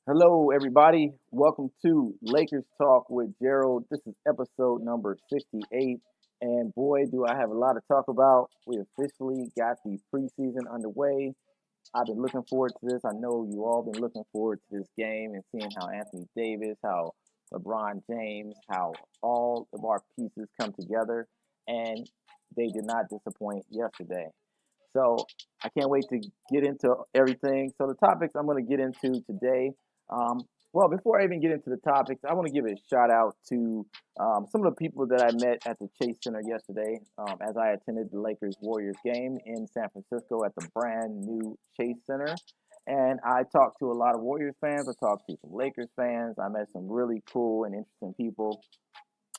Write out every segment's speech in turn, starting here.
Hello, everybody. Welcome to Lakers Talk with Gerald. This is episode number 68. And boy, do I have a lot to talk about. We officially got the preseason underway. I've been looking forward to this. I know you all been looking forward to this game and seeing how Anthony Davis, how LeBron James, how all of our pieces come together. And they did not disappoint yesterday. So I can't wait to get into everything. So the topics I'm going to get into today. Um, well, before I even get into the topics, I want to give a shout out to some of the people that I met at the Chase Center yesterday as I attended the Lakers Warriors game in San Francisco at the brand new Chase Center. And I talked to a lot of Warriors fans. I talked to some Lakers fans. I met some really cool and interesting people.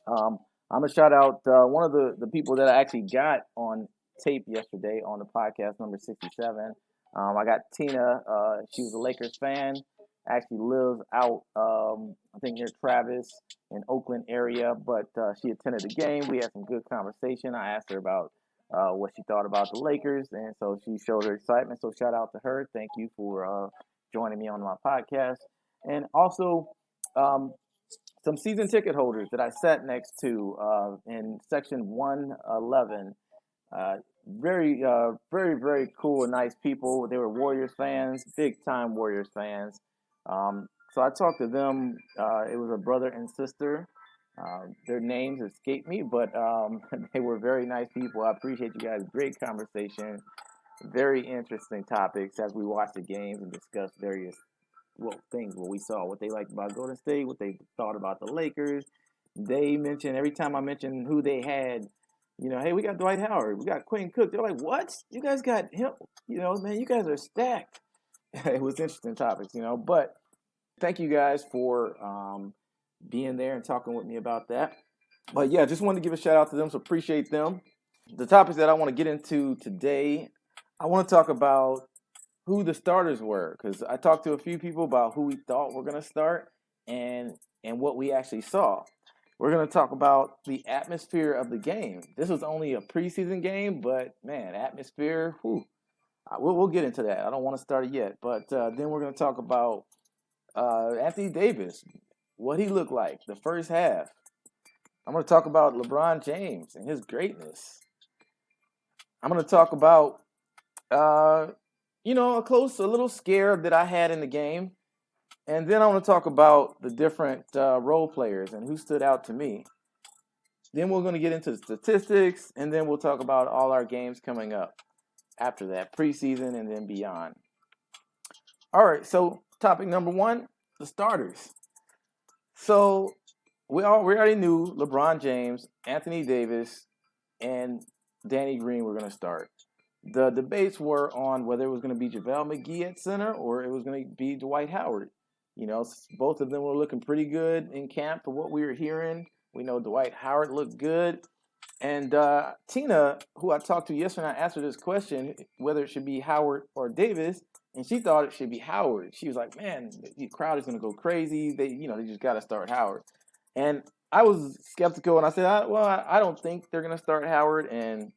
Um, I'm gonna shout out one of the people that I actually got on tape yesterday on the podcast number 67. I got Tina. She was a Lakers fan. Actually lives out, I think near Travis in Oakland area, but she attended the game. We had some good conversation. I asked her about what she thought about the Lakers, and so she showed her excitement. So shout out to her. Thank you for joining me on my podcast, and also um, some season ticket holders that I sat next to in section 111. Uh, very cool and nice people. They were Warriors fans, big time Warriors fans. So I talked to them. It was a brother and sister. Their names escape me, but they were very nice people. I appreciate you guys. Great conversation. Very interesting topics as we watched the games and discussed various things, what we saw, what they liked about Golden State, what they thought about the Lakers. They mentioned every time I mentioned who they had, hey, we got Dwight Howard, we got Quinn Cook. They're like, what? You guys got him? Man, you guys are stacked. It was interesting topics, But thank you guys for being there and talking with me about that. But yeah, just wanted to give a shout out to them, so appreciate them. The topics that I want to get into today, I want to talk about who the starters were because I talked to a few people about who we thought were going to start and what we actually saw. We're going to talk about the atmosphere of the game. This was only a preseason game, but man, atmosphere. Whew, we'll get into that. I don't want to start it yet, but then we're going to talk about Anthony Davis, what he looked like the first half. I'm going to talk about LeBron James and his greatness. I'm going to talk about uh, a little scare that I had in the game. And then I want to talk about the different role players and who stood out to me. Then we're going to get into the statistics, and then we'll talk about all our games coming up after that, preseason and then beyond. All right, so topic number one, the starters. So we already knew LeBron James, Anthony Davis, and Danny Green were going to start. The debates were on whether it was going to be JaVale McGee at center or it was going to be Dwight Howard. Both of them were looking pretty good in camp for what we were hearing. We know Dwight Howard looked good. And Tina, who I talked to yesterday, I asked her this question, whether it should be Howard or Davis, and she thought it should be Howard. She was like, man, the crowd is going to go crazy. They just got to start Howard. And I was skeptical, and I said, I don't think they're going to start Howard. And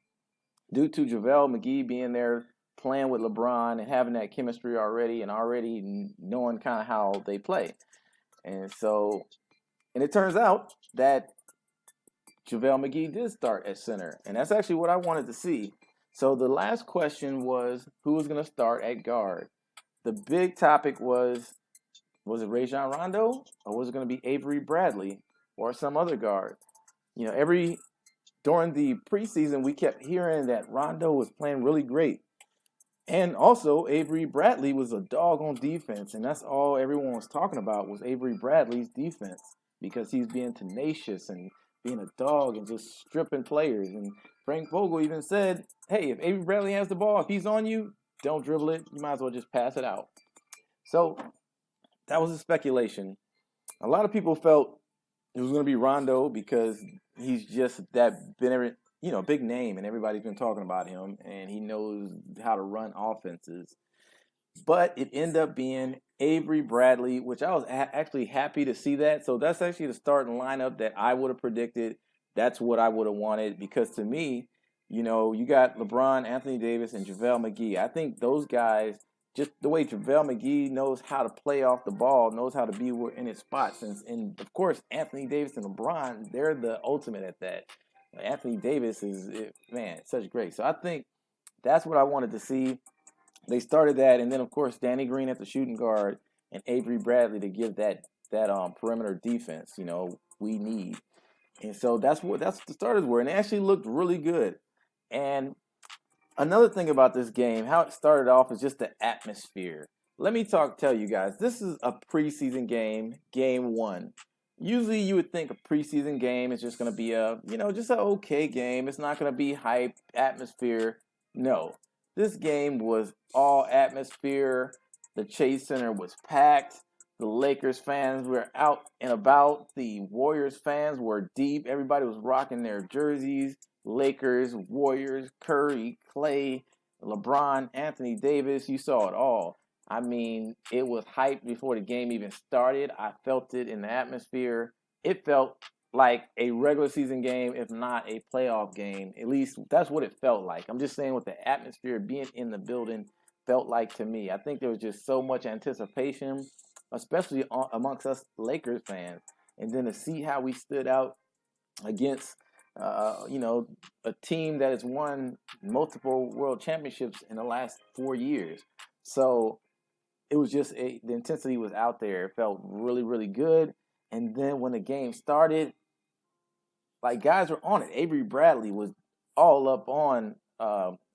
due to JaVale McGee being there playing with LeBron and having that chemistry already and already knowing kind of how they play. And it turns out that JaVale McGee did start at center. And that's actually what I wanted to see. So the last question was who was going to start at guard. The big topic was it Rajon Rondo or was it going to be Avery Bradley or some other guard? During the preseason, we kept hearing that Rondo was playing really great. And also, Avery Bradley was a dog on defense, and that's all everyone was talking about was Avery Bradley's defense because he's being tenacious and being a dog and just stripping players. And Frank Vogel even said, hey, if Avery Bradley has the ball, if he's on you, don't dribble it. You might as well just pass it out. So that was a speculation. A lot of people felt it was going to be Rondo because he's just that big name, and everybody's been talking about him, and he knows how to run offenses. But it ended up being Avery Bradley, which I was actually happy to see that. So that's actually the starting lineup that I would have predicted. That's what I would have wanted because to me, you got LeBron, Anthony Davis, and JaVale McGee. I think those guys just the way JaVale McGee knows how to play off the ball, knows how to be in his spots. And of course, Anthony Davis and LeBron, they're the ultimate at that. Anthony Davis is, man, such great. So I think that's what I wanted to see. They started that, and then of course Danny Green at the shooting guard and Avery Bradley to give that perimeter defense. We need, and so that's the starters were, and they actually looked really good. And another thing about this game, how it started off, is just the atmosphere. Let me tell you guys, this is a preseason game, game one. Usually you would think a preseason game is just going to be just an okay game. It's not going to be hype, atmosphere. No, this game was all atmosphere. The Chase Center was packed. The Lakers fans were out and about. The Warriors fans were deep. Everybody was rocking their jerseys. Lakers, Warriors, Curry, Clay, LeBron, Anthony Davis. You saw it all. I mean, it was hyped before the game even started. I felt it in the atmosphere. It felt like a regular season game, if not a playoff game. At least that's what it felt like. I'm just saying what the atmosphere being in the building felt like to me. I think there was just so much anticipation, especially amongst us Lakers fans. And then to see how we stood out against, a team that has won multiple world championships in the last 4 years. So it was just the intensity was out there. It felt really, really good. And then when the game started, like, guys were on it. Avery Bradley was all up on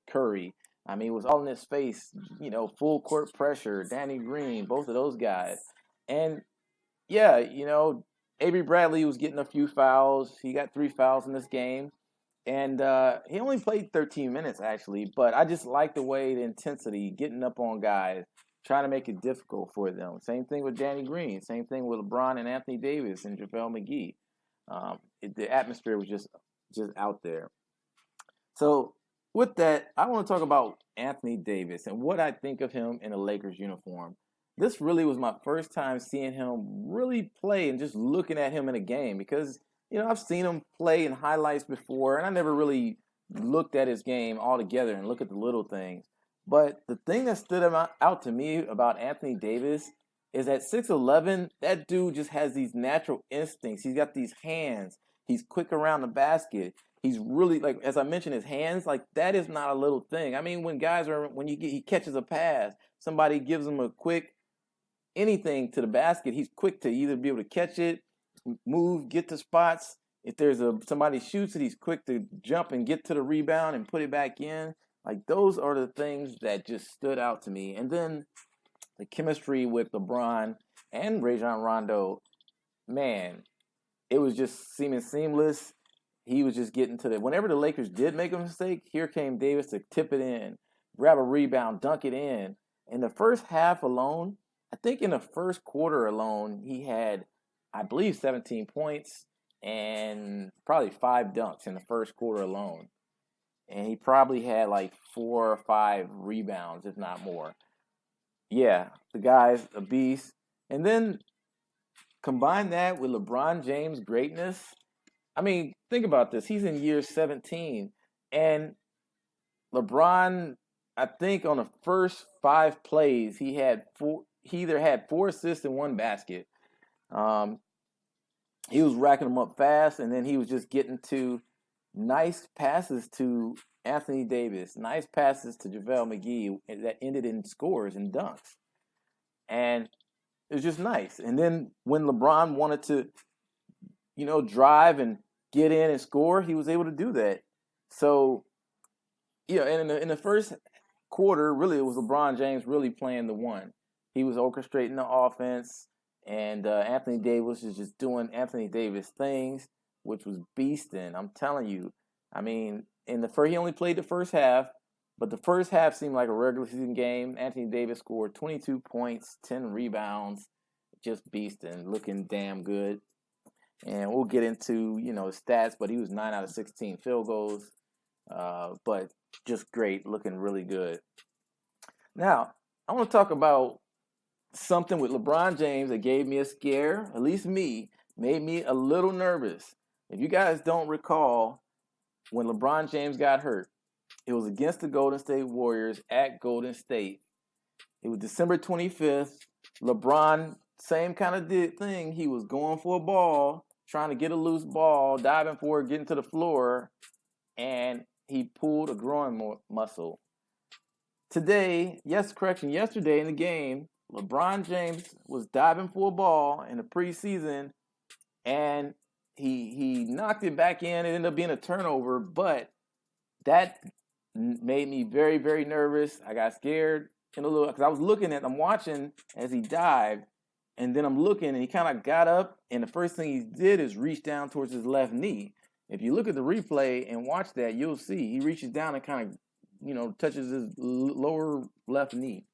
Curry. I mean, it was all in his face, full court pressure. Danny Green, both of those guys. And yeah, Avery Bradley was getting a few fouls. He got 3 fouls in this game. And he only played 13 minutes, actually. But I just like the way the intensity, getting up on guys, trying to make it difficult for them. Same thing with Danny Green. Same thing with LeBron and Anthony Davis and JaVale McGee. The atmosphere was just out there. So with that, I want to talk about Anthony Davis and what I think of him in a Lakers uniform. This really was my first time seeing him really play and just looking at him in a game because, I've seen him play in highlights before, and I never really looked at his game altogether and look at the little things. But the thing that stood out to me about Anthony Davis is at 6'11", that dude just has these natural instincts. He's got these hands. He's quick around the basket. He's really, like, as I mentioned, his hands, like, that is not a little thing. I mean, he catches a pass, somebody gives him a quick anything to the basket, he's quick to either be able to catch it, move, get to spots. If there's somebody shoots it, he's quick to jump and get to the rebound and put it back in. Like, those are the things that just stood out to me. And then the chemistry with LeBron and Rajon Rondo, man, it was just seeming seamless. He was just getting to whenever the Lakers did make a mistake, here came Davis to tip it in, grab a rebound, dunk it in. In the first half alone, I think in the first quarter alone, he had, I believe, 17 points and probably 5 dunks in the first quarter alone. And he probably had like 4 or 5 rebounds, if not more. Yeah, the guy's a beast. And then combine that with LeBron James' greatness. I mean, think about this. He's in year 17. And LeBron, I think on the first 5 plays, he either had 4 assists and 1 basket. He was racking them up fast, and then he was just getting to nice passes to Anthony Davis, nice passes to JaVale McGee that ended in scores and dunks. And it was just nice. And then when LeBron wanted to, drive and get in and score, he was able to do that. So, and in the first quarter, really, it was LeBron James really playing the one. He was orchestrating the offense, and Anthony Davis was just doing Anthony Davis things, which was beasting. I'm telling you. I mean, he only played the first half, but the first half seemed like a regular season game. Anthony Davis scored 22 points, 10 rebounds, just beasting, looking damn good. And we'll get into, stats, but he was 9 out of 16 field goals. But just great, looking really good. Now, I want to talk about something with LeBron James that gave me a scare, at least me, made me a little nervous. If you guys don't recall, when LeBron James got hurt, it was against the Golden State Warriors at Golden State. It was December 25th. LeBron, same kind of thing. He was going for a ball, trying to get a loose ball, diving for it, getting to the floor, and he pulled a groin muscle. Today, yesterday in the game, LeBron James was diving for a ball in the preseason, and he knocked it back in. It ended up being a turnover, but that made me very, very nervous. I got scared in a little because I'm watching as he dived, and then I'm looking, and he kind of got up, and the first thing he did is reach down towards his left knee. If you look at the replay and watch that, you'll see he reaches down and kind of, touches his lower left knee.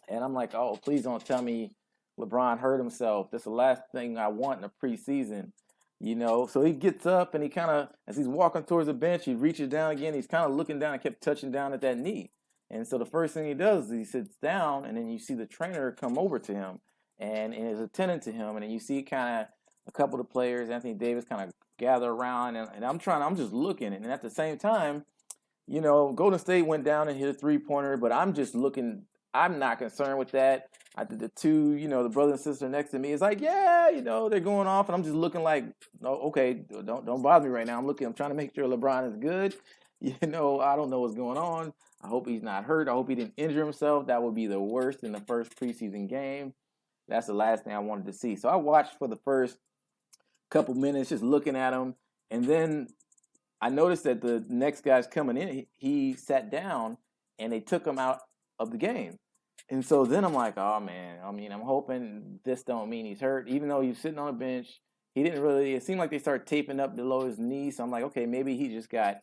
And I'm like, oh, please don't tell me LeBron hurt himself. That's the last thing I want in the preseason. So he gets up and he kind of, as he's walking towards the bench, he reaches down again. He's kind of looking down and kept touching down at that knee. And so the first thing he does is he sits down, and then you see the trainer come over to him and is attending to him. And then you see kind of a couple of the players, Anthony Davis, kind of gather around. And I'm just looking. And at the same time, Golden State went down and hit a three-pointer, but I'm just looking. I'm not concerned with that. I did the two, the brother and sister next to me is like, yeah, they're going off, and I'm just looking like, oh, okay, don't bother me right now. I'm trying to make sure LeBron is good. I don't know what's going on. I hope he's not hurt. I hope he didn't injure himself. That would be the worst in the first preseason game. That's the last thing I wanted to see. So I watched for the first couple minutes, just looking at him, and then I noticed that the next guy's coming in. He sat down, and they took him out of the game. And so then I'm like, oh, man, I'm hoping this don't mean he's hurt. Even though he was sitting on a bench, he didn't really – it seemed like they started taping up below his knee. So I'm like, okay, maybe he just got,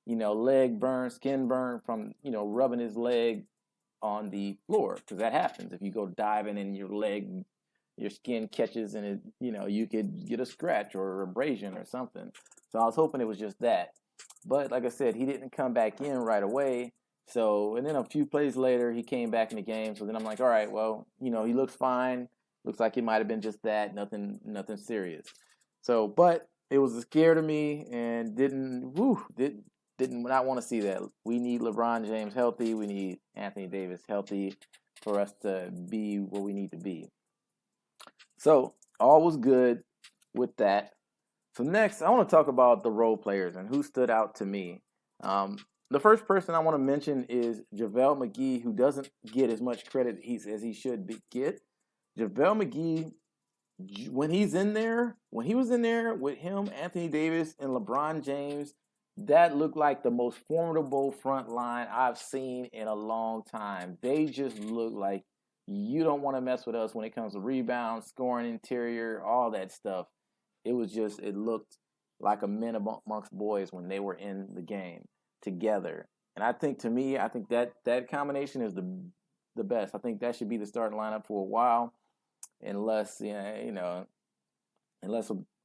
leg burn, skin burn from, rubbing his leg on the floor, because that happens. If you go diving and your skin catches and it, you could get a scratch or abrasion or something. So I was hoping it was just that. But like I said, he didn't come back in right away. So, and then a few plays later, he came back in the game. So then I'm like, all right, well, he looks fine. Looks like it might have been just that, nothing serious. So, but it was a scare to me, and did not want to see that. We need LeBron James healthy. We need Anthony Davis healthy for us to be where we need to be. So, all was good with that. So next, I want to talk about the role players and who stood out to me. The first person I want to mention is JaVale McGee, who doesn't get as much credit as he should get. JaVale McGee, when he was in there with him, Anthony Davis, and LeBron James, that looked like the most formidable front line I've seen in a long time. They just look like you don't want to mess with us when it comes to rebounds, scoring, interior, all that stuff. It looked like a men amongst boys when they were in the game together. And I think that combination is the best. I think that should be the starting lineup for a while, unless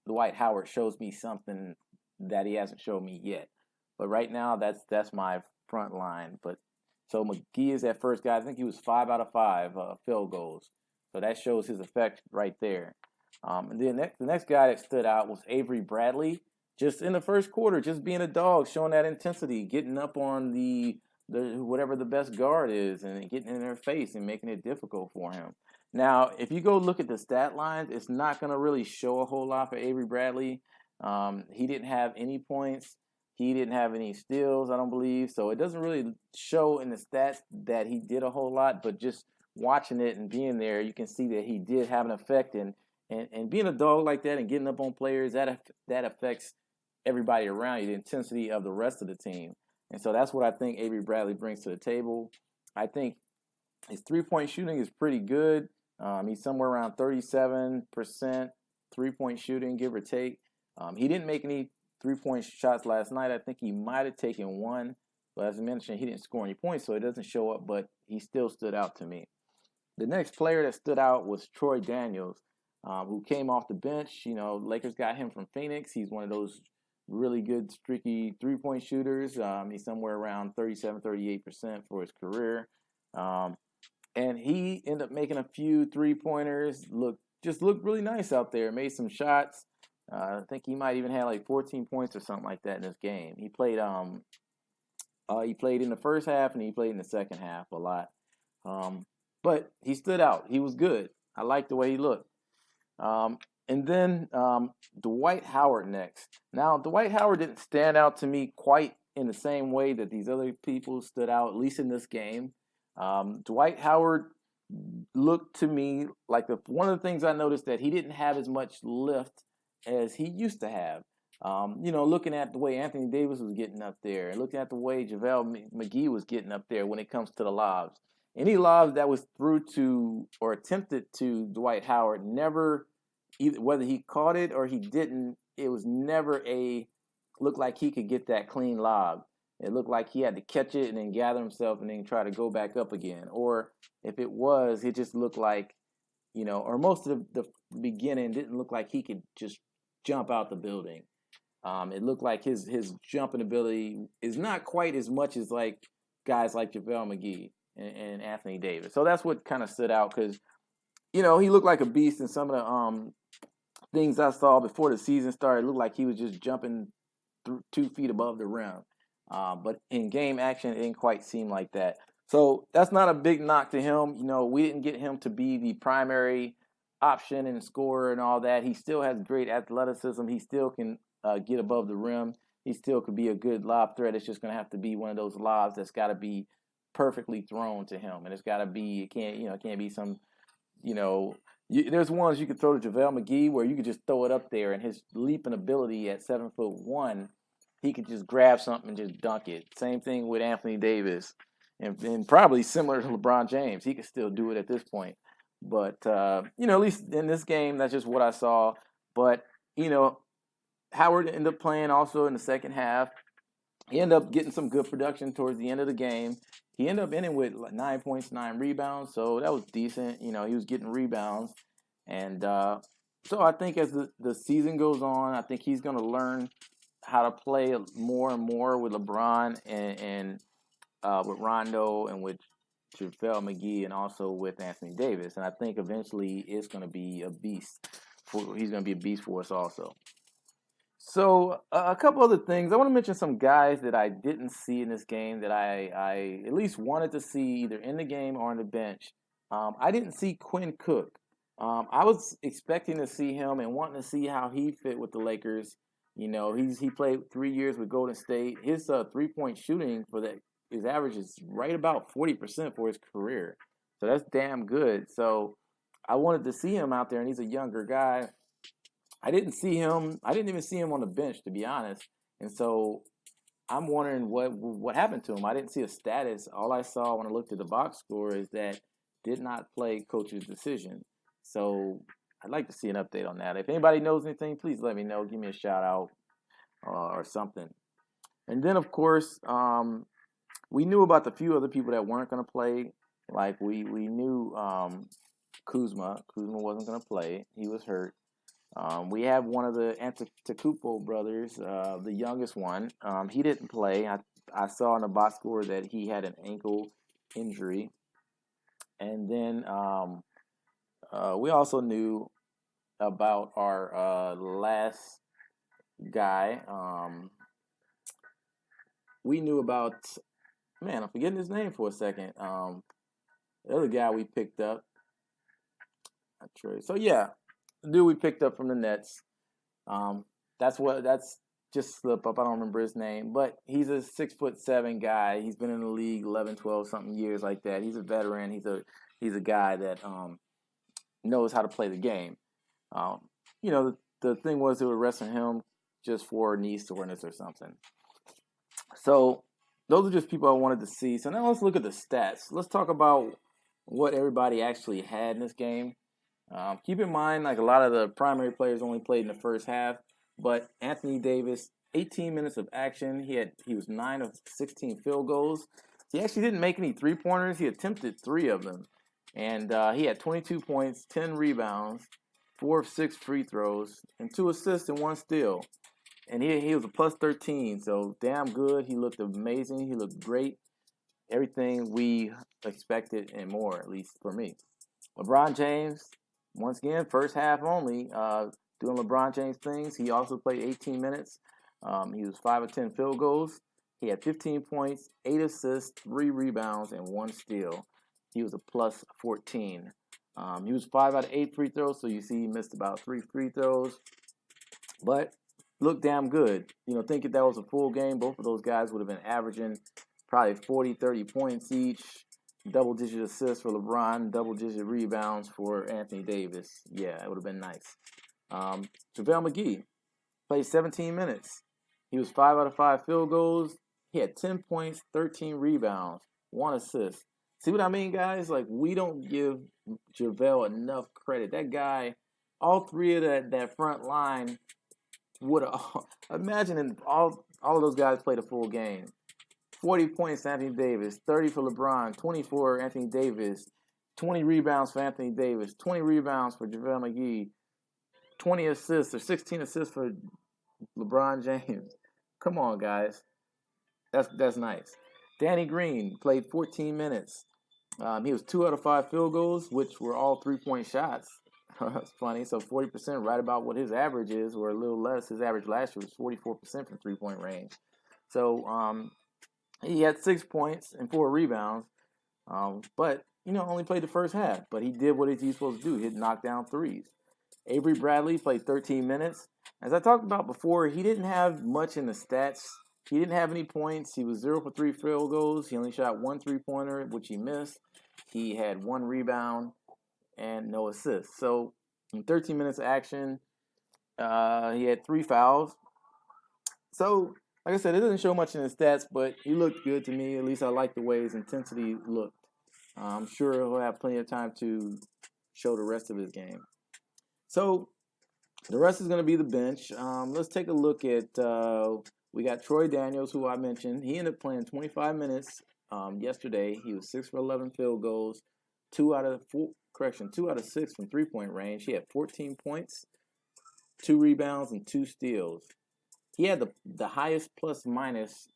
Dwight Howard shows me something that he hasn't showed me yet. But right now, that's my front line. But so McGee is that first guy. I think he was 5 out of 5 field goals. So that shows his effect right there. And then the next guy that stood out was Avery Bradley. Just in the first quarter, just being a dog, showing that intensity, getting up on the whatever the best guard is, and getting in their face and making it difficult for him. Now, if you go look at the stat lines, it's not going to really show a whole lot for Avery Bradley. He didn't have any points. He didn't have any steals, I don't believe. So it doesn't really show in the stats that he did a whole lot, but just watching it and being there, you can see that he did have an effect. And being a dog like that and getting up on players, that affects everybody around you, the intensity of the rest of the team. And so that's what I think Avery Bradley brings to the table. I think his three-point shooting is pretty good. He's somewhere around 37% three-point shooting, give or take. He didn't make any three-point shots last night. I think he might have taken one. But as I mentioned, he didn't score any points, so it doesn't show up, but he still stood out to me. The next player that stood out was Troy Daniels, who came off the bench. Lakers got him from Phoenix. He's one of those really good, streaky three-point shooters. He's somewhere around 37-38% for his career. And he ended up making a few three-pointers, looked really nice out there, made some shots. I think he might even have like 14 points or something like that in this game. He played in the first half and he played in the second half a lot. but he stood out. He was good. I liked the way he looked. And then Dwight Howard next. Now, Dwight Howard didn't stand out to me quite in the same way that these other people stood out, at least in this game. Dwight Howard looked to me like one of the things I noticed that he didn't have as much lift as he used to have. Looking at the way Anthony Davis was getting up there, and looking at the way JaVale McGee was getting up there when it comes to the lobs. Any lobs that was through to or attempted to Dwight Howard, never, either whether he caught it or he didn't, it was never looked like he could get that clean lob. It looked like he had to catch it and then gather himself and then try to go back up again. Or if it was, it just looked like, or most of the beginning didn't look like he could just jump out the building. It looked like his jumping ability is not quite as much as like guys like JaVale McGee and Anthony Davis. So that's what kind of stood out because, he looked like a beast in some of the things I saw before the season started. It looked like he was just jumping 2 feet above the rim. But in game action, it didn't quite seem like that. So that's not a big knock to him. We didn't get him to be the primary option and scorer and all that. He still has great athleticism. He still can get above the rim. He still could be a good lob threat. It's just going to have to be one of those lobs that's got to be perfectly thrown to him, and it's got to be. It can't be some. There's ones you could throw to JaVale McGee where you could just throw it up there, and his leaping ability at 7'1", he could just grab something and just dunk it. Same thing with Anthony Davis, and probably similar to LeBron James. He could still do it at this point. But, at least in this game, that's just what I saw. But, Howard ended up playing also in the second half. He ended up getting some good production towards the end of the game. He ended up ending with 9 points, 9 rebounds, so that was decent. He was getting rebounds. And so I think as the season goes on, I think he's going to learn how to play more and more with LeBron and with Rondo and with JaVale McGee and also with Anthony Davis. And I think eventually it's going to be a beast. He's going to be a beast for us also. So a couple other things. I want to mention some guys that I didn't see in this game that I at least wanted to see either in the game or on the bench. I didn't see Quinn Cook. I was expecting to see him and wanting to see how he fit with the Lakers. He played 3 years with Golden State. His 3-point shooting his average is right about 40% for his career. So that's damn good. So I wanted to see him out there, and he's a younger guy. I didn't even see him on the bench, to be honest. And so I'm wondering what happened to him. I didn't see a status. All I saw when I looked at the box score is that did not play coach's decision. So I'd like to see an update on that. If anybody knows anything, please let me know. Give me a shout out or something. And then, of course, we knew about the few other people that weren't going to play. Like we knew Kuzma. Kuzma wasn't going to play. He was hurt. We have one of the Antetokounmpo brothers, the youngest one. He didn't play. I saw in the box score that he had an ankle injury. And then we also knew about our last guy. We knew about, I'm forgetting his name for a second. The other guy we picked up. So, yeah. The dude we picked up from the Nets. That's just slip up. I don't remember his name, but he's a 6'7" guy. He's been in the league 11, 12 something years like that. He's a veteran. He's a guy that knows how to play the game. The thing was they were arresting him just for knee soreness or something. So those are just people I wanted to see. So now let's look at the stats. Let's talk about what everybody actually had in this game. Keep in mind, like a lot of the primary players only played in the first half, but Anthony Davis, 18 minutes of action. He was 9 of 16 field goals. He actually didn't make any 3-pointers. He attempted 3 of them, and he had 22 points, 10 rebounds, 4 of 6 free throws, and 2 assists and 1 steal. And he was a plus 13, so damn good. He looked amazing. He looked great. Everything we expected and more, at least for me. LeBron James. Once again, first half only, doing LeBron James things. He also played 18 minutes. He was 5 of 10 field goals. He had 15 points, 8 assists, 3 rebounds, and 1 steal. he was a plus 14. He was 5 out of 8 free throws, so you see he missed about 3 free throws, but looked damn good. Think if that was a full game, both of those guys would have been averaging probably 40, 30 points each, double-digit assists for LeBron, double-digit rebounds for Anthony Davis. Yeah, it would have been nice. JaVale McGee played 17 minutes. He was 5 out of 5 field goals. He had 10 points, 13 rebounds, 1 assist. See what I mean, guys? Like, we don't give JaVale enough credit. That guy, all three of that front line would have. Imagine all of those guys played a full game. 40 points for Anthony Davis, 30 for LeBron, 20 for Anthony Davis, 20 rebounds for Anthony Davis, 20 rebounds for JaVale McGee, 20 assists or 16 assists for LeBron James. Come on, guys. That's nice. Danny Green played 14 minutes. He was 2 out of 5 field goals, which were all 3-point shots. That's funny. So 40%, right about what his average is, or a little less. His average last year was 44% from 3-point range. So he had 6 points and 4 rebounds. But only played the first half. But he did what he's supposed to do. Hit knockdown threes. Avery Bradley played 13 minutes. As I talked about before, he didn't have much in the stats. He didn't have any points. He was 0 for 3 field goals. He only shot 1 3-pointer, which he missed. He had 1 rebound and no assists. So in 13 minutes of action, he had 3 fouls. So, like I said, it doesn't show much in his stats, but he looked good to me. At least I like the way his intensity looked. I'm sure he'll have plenty of time to show the rest of his game. So the rest is going to be the bench. Let's take a look at, we got Troy Daniels, who I mentioned. He ended up playing 25 minutes yesterday. He was 6 for 11 field goals, 2 out of 6 from 3-point range. He had 14 points, 2 rebounds, and 2 steals. He had the highest plus minus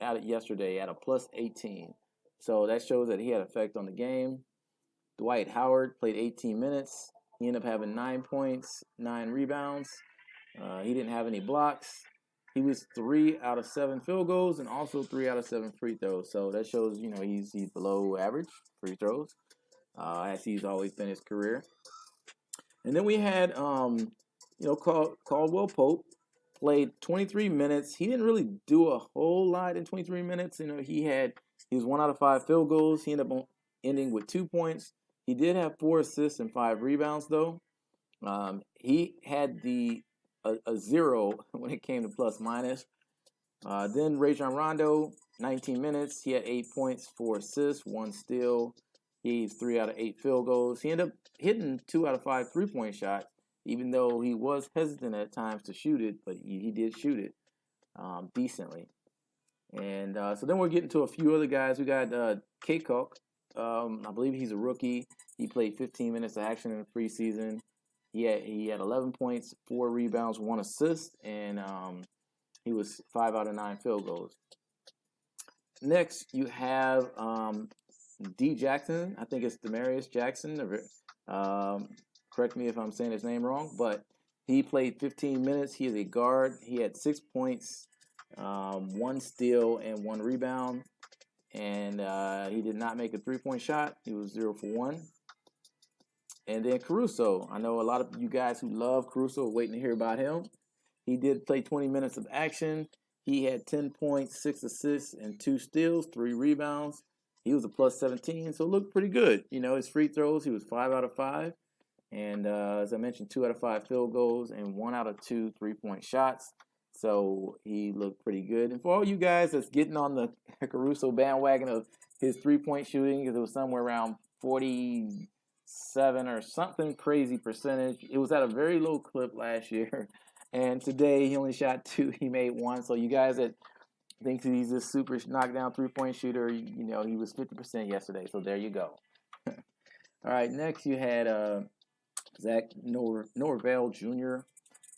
out of yesterday at a plus 18. So that shows that he had effect on the game. Dwight Howard played 18 minutes. He ended up having 9 points, 9 rebounds. He didn't have any blocks. He was 3 out of 7 field goals and also 3 out of 7 free throws. So that shows, he's below average free throws, as he's always been his career. And then we had, Caldwell Pope played 23 minutes. He didn't really do a whole lot in 23 minutes. He was 1 out of 5 field goals. He ended up ending with 2 points. He did have 4 assists and 5 rebounds, though. He had a 0 when it came to plus minus. Then Rajon Rondo, 19 minutes. He had 8 points, 4 assists, 1 steal. He's 3 out of 8 field goals. He ended up hitting 2 out of 5 3-point shots, even though he was hesitant at times to shoot it, but he did shoot it decently. And so then we're getting to a few other guys. We got K-Cook. I believe he's a rookie. He played 15 minutes of action in the preseason. He had 11 points, 4 rebounds, 1 assist, and he was 5 out of 9 field goals. Next, you have D. Jackson. I think it's Demarius Jackson. Correct me if I'm saying his name wrong, but he played 15 minutes. He is a guard. He had 6 points, 1 steal, and 1 rebound. And he did not make a 3-point shot. He was 0 for 1. And then Caruso. I know a lot of you guys who love Caruso are waiting to hear about him. He did play 20 minutes of action. He had 10 points, 6 assists, and 2 steals, 3 rebounds. He was a plus 17, so it looked pretty good. His free throws, he was 5 out of 5. And as I mentioned, 2 out of 5 field goals and 1 out of 2 3-point shots. So he looked pretty good. And for all you guys that's getting on the Caruso bandwagon of his 3-point shooting, because it was somewhere around 47 or something crazy percentage. It was at a very low clip last year. And today he only shot 2. He made 1. So you guys that think he's this super knockdown 3-point shooter, he was 50% yesterday. So there you go. All right, next you had Zach Norvell Jr.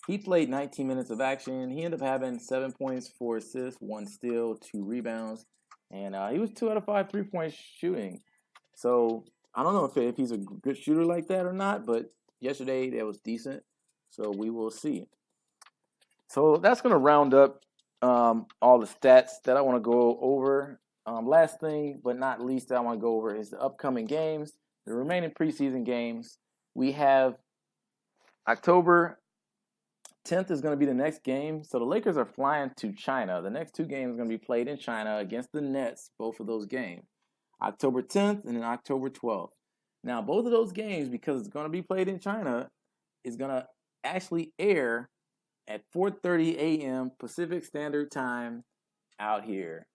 He played 19 minutes of action. He ended up having 7 points, 4 assists, 1 steal, 2 rebounds. And he was 2 out of 5 3-point shooting. So I don't know if he's a good shooter like that or not, but yesterday that was decent. So we will see. So that's going to round up all the stats that I want to go over Last thing, but not least, that I want to go over is the upcoming games, the remaining preseason games. We have October 10th is going to be the next game. So the Lakers are flying to China. The next two games are going to be played in China against the Nets, both of those games. October 10th and then October 12th. Now, both of those games, because it's going to be played in China, is going to actually air at 4:30 a.m. Pacific Standard Time out here.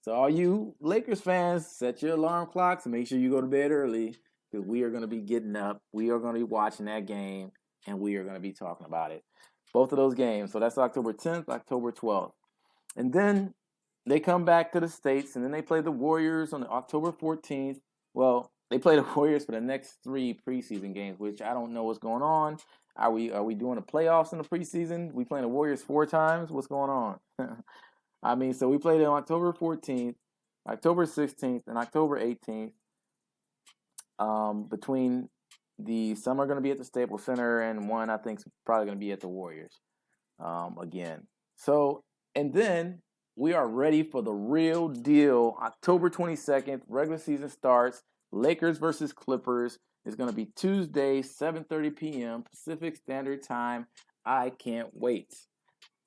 So all you Lakers fans, set your alarm clocks and make sure you go to bed early because we are going to be getting up. We are going to be watching that game, and we are going to be talking about it. Both of those games. So that's October 10th, October 12th. And then they come back to the States, and then they play the Warriors on October 14th. Well, they play the Warriors for the next 3 preseason games, which I don't know what's going on. Are we doing the playoffs in the preseason? We playing the Warriors 4 times? What's going on? I mean, so we played on October 14th, October 16th, and October 18th. Between some are going to be at the Staples Center, and one I think is probably going to be at the Warriors again. So, and then we are ready for the real deal. October 22nd, regular season starts. Lakers versus Clippers is going to be Tuesday, 7:30 p.m. Pacific Standard Time. I can't wait.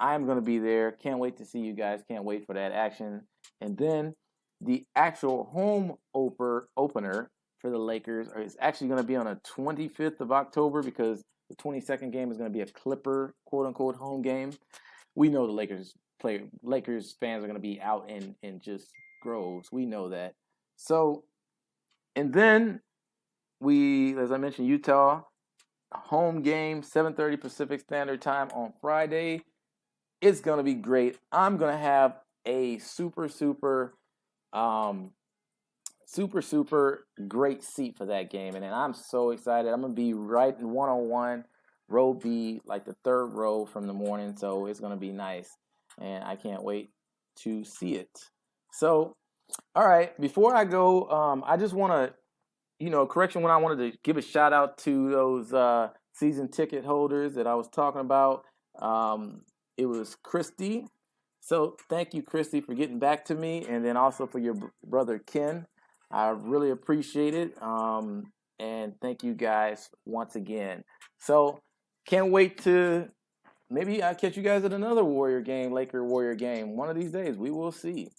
I'm going to be there. Can't wait to see you guys. Can't wait for that action. And then the actual home opener for the Lakers is actually going to be on the 25th of October because the 22nd game is going to be a Clipper, quote-unquote, home game. We know the Lakers fans are going to be out in just groves. We know that. So, and then as I mentioned, Utah, home game, 7:30 Pacific Standard Time on Friday. It's going to be great. I'm going to have a super great seat for that game. And I'm so excited. I'm going to be right in 101, row B, like the 3rd row from the morning. So it's going to be nice. And I can't wait to see it. So, all right, before I go, I just want to, correction when I wanted to give a shout out to those season ticket holders that I was talking about. It was Kristie. So thank you, Kristie, for getting back to me, and then also for your brother Ken. I really appreciate it. And thank you guys once again. So can't wait to maybe I'll catch you guys at another Laker Warrior game. One of these days, we will see.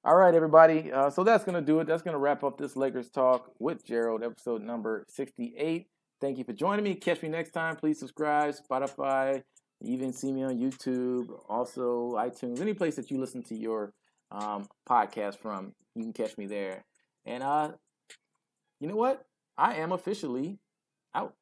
All right, everybody. So that's going to do it. That's going to wrap up this Lakers Talk with Gerald, episode number 68. Thank you for joining me. Catch me next time. Please subscribe, Spotify. You even see me on YouTube, also iTunes, any place that you listen to your podcast from. You can catch me there. And you know what? I am officially out.